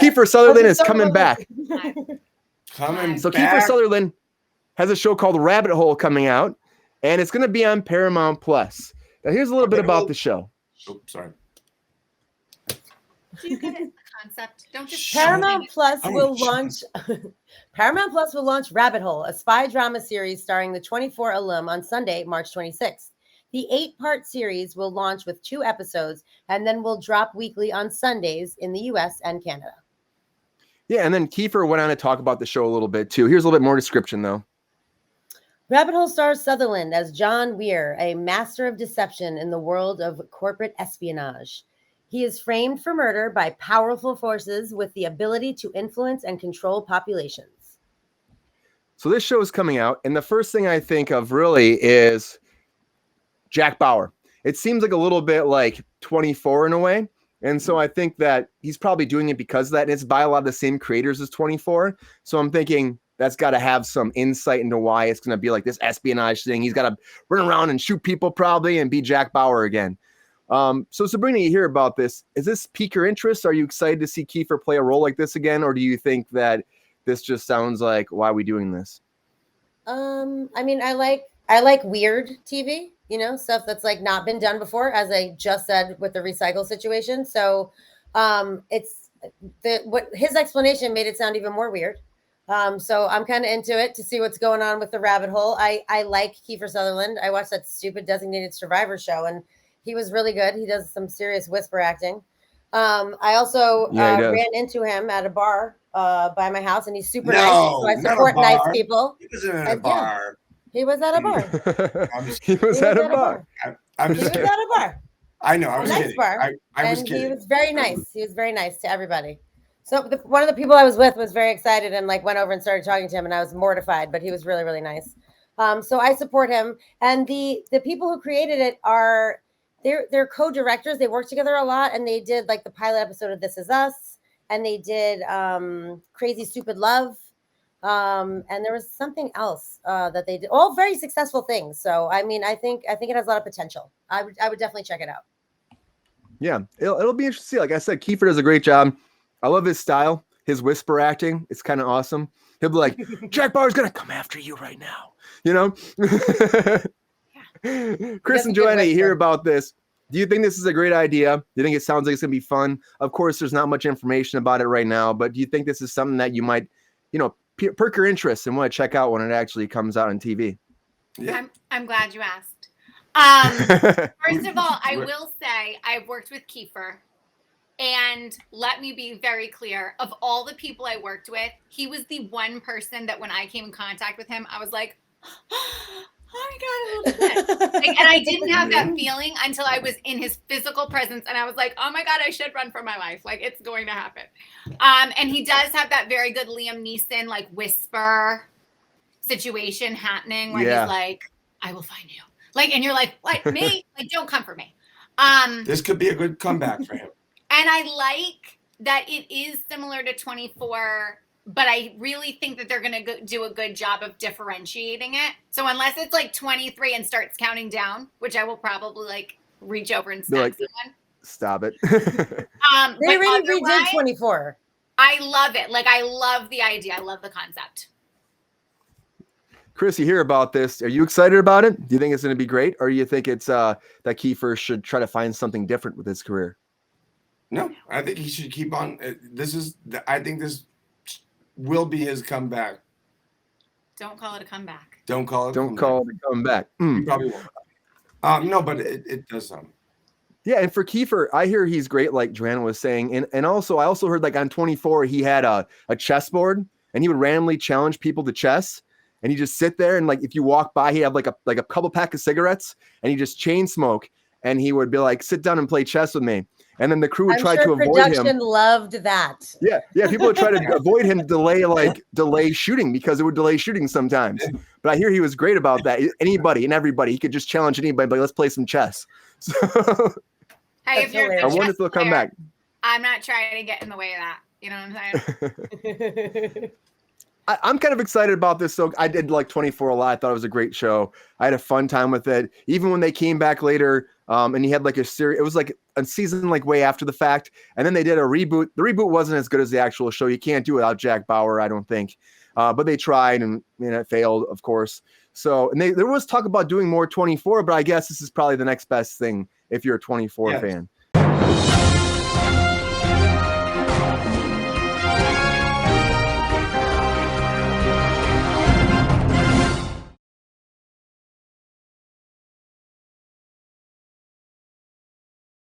Kiefer Sutherland is coming back. Coming So back. Kiefer Sutherland has a show called Rabbit Hole coming out, and it's going to be on Paramount Plus. Now, here's a little bit about the show. Oops, sorry. Do you get it? The concept. Don't just Paramount Plus will launch Rabbit Hole, a spy drama series starring the 24 alum on Sunday, March 26th. The 8-part series will launch with 2 episodes and then will drop weekly on Sundays in the US and Canada. Yeah, and then Kiefer went on to talk about the show a little bit too. Here's a little bit more description though. Rabbit Hole stars Sutherland as John Weir, a master of deception in the world of corporate espionage. He is framed for murder by powerful forces with the ability to influence and control populations. So this show is coming out, and the first thing I think of really is Jack Bauer. It seems like a little bit like 24 in a way. And so I think that he's probably doing it because of that. And it's by a lot of the same creators as 24. So I'm thinking that's got to have some insight into why it's going to be like this espionage thing. He's got to run around and shoot people probably and be Jack Bauer again. So Sabrina, you hear about this. Is this pique your interest? Are you excited to see Kiefer play a role like this again? Or do you think that this just sounds like, why are we doing this? I mean, I like weird TV, you know, stuff that's like not been done before, as I just said with the recycle situation. So it's what his explanation made it sound even more weird. So I'm kind of into it to see what's going on with the rabbit hole. I like Kiefer Sutherland. I watched that stupid Designated Survivor show, and he was really good. He does some serious whisper acting. I also ran into him at a bar by my house, and he's super nice. So I support nice people. He wasn't at a bar. He was at a bar. He was at a bar. I'm just kidding. He was at a bar. I know. I was kidding. Bar. I was kidding. He was very nice. He was very nice to everybody. So one of the people I was with was very excited and like went over and started talking to him, and I was mortified, but he was really, really nice. So I support him. And the people who created it they're co-directors. They work together a lot, and they did like the pilot episode of This Is Us, and they did Crazy Stupid Love. And there was something else that they did, all very successful things. So I mean, I think it has a lot of potential. I would definitely check it out. Yeah, it'll be interesting to see. Like I said, Kiefer does a great job. I love his style, his whisper acting. It's kind of awesome. He'll be like, Jack Bauer's gonna come after you right now. You know? Chris and Joanna, you hear about this. Do you think this is a great idea? Do you think it sounds like it's gonna be fun? Of course, there's not much information about it right now, but do you think this is something that you might, perk your interest and want to check out when it actually comes out on TV? Yeah. I'm glad you asked. First of all, I will say I've worked with Kiefer, and let me be very clear. Of all the people I worked with, he was the one person that when I came in contact with him, I was like, oh my God, I love it. And I didn't have that feeling until I was in his physical presence, and I was like, oh my God, I should run for my life. Like, it's going to happen. And he does have that very good Liam Neeson, like, whisper situation happening where he's like, I will find you. Like, and you're like, what, me? Like, don't come for me. This could be a good comeback for him. And I like that it is similar to 24, but I really think that they're going to do a good job of differentiating it. So unless it's like 23 and starts counting down, which I will probably like reach over and snap someone. Stop it. They already redid 24. I love it. Like, I love the idea. I love the concept. Chris, you hear about this. Are you excited about it? Do you think it's going to be great? Or do you think it's that Kiefer should try to find something different with his career? No, I think he should keep on. I think this will be his comeback. Don't call it a comeback. Don't call it a comeback. You probably won't. No, but it does sound. Yeah, and for Kiefer, I hear he's great, like Joanna was saying. And also, I also heard like on 24, he had a chessboard, and he would randomly challenge people to chess. And he just sit there, and like if you walk by, he'd have like a couple pack of cigarettes, and he just chain smoke, and he would be like, sit down and play chess with me. And then the crew would try to avoid him. Production loved that. Yeah. People would try to avoid him, delay shooting, because it would delay shooting sometimes. But I hear he was great about that. Anybody and everybody, he could just challenge anybody, but let's play some chess. So hey, if you're a I wonder if they'll come back. I'm not trying to get in the way of that. You know what I'm saying? I'm kind of excited about this. So I did like 24 a lot. I thought it was a great show. I had a fun time with it. Even when they came back later, and he had like a series, it was like a season like way after the fact. And then they did a reboot. The reboot wasn't as good as the actual show. You can't do it without Jack Bauer, I don't think. But they tried and it failed, of course. So, and there was talk about doing more 24, but I guess this is probably the next best thing if you're a 24 fan.